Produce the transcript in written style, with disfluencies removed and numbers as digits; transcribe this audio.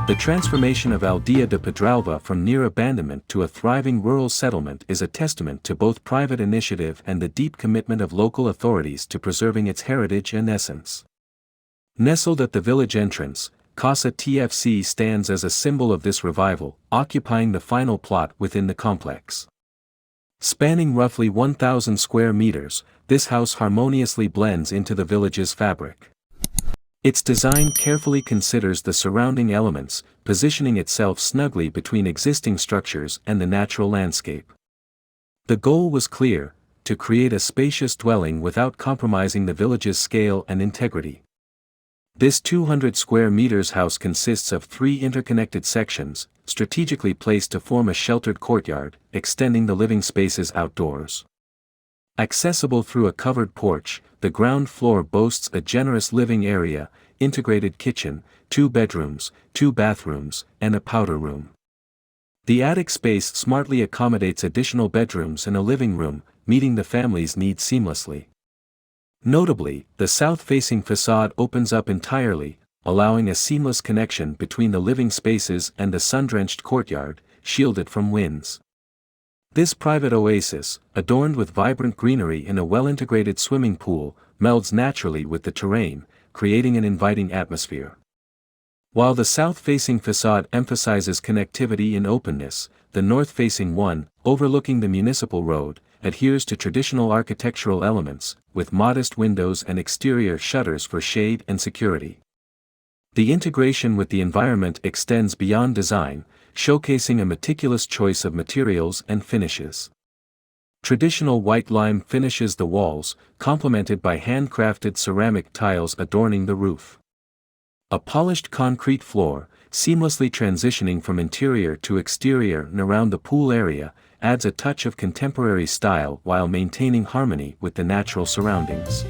The transformation of Aldeia da Pedralva from near abandonment to a thriving rural settlement is a testament to both private initiative and the deep commitment of local authorities to preserving its heritage and essence. Nestled at the village entrance, Casa TFC stands as a symbol of this revival, occupying the final plot within the complex. Spanning roughly 1,000 square meters, this house harmoniously blends into the village's fabric. Its design carefully considers the surrounding elements, positioning itself snugly between existing structures and the natural landscape. The goal was clear: to create a spacious dwelling without compromising the village's scale and integrity. This 200 square meters house consists of 3 interconnected sections, strategically placed to form a sheltered courtyard, extending the living spaces outdoors. Accessible through a covered porch, the ground floor boasts a generous living area, integrated kitchen, 2 bedrooms, 2 bathrooms, and a powder room. The attic space smartly accommodates additional bedrooms and a living room, meeting the family's needs seamlessly. Notably, the south-facing facade opens up entirely, allowing a seamless connection between the living spaces and the sun-drenched courtyard, shielded from winds. This private oasis, adorned with vibrant greenery and a well-integrated swimming pool, melds naturally with the terrain, creating an inviting atmosphere. While the south-facing facade emphasizes connectivity and openness, the north-facing one, overlooking the municipal road, adheres to traditional architectural elements, with modest windows and exterior shutters for shade and security. The integration with the environment extends beyond design, showcasing a meticulous choice of materials and finishes. Traditional white lime finishes the walls, complemented by handcrafted ceramic tiles adorning the roof. A polished concrete floor, seamlessly transitioning from interior to exterior and around the pool area, adds a touch of contemporary style while maintaining harmony with the natural surroundings.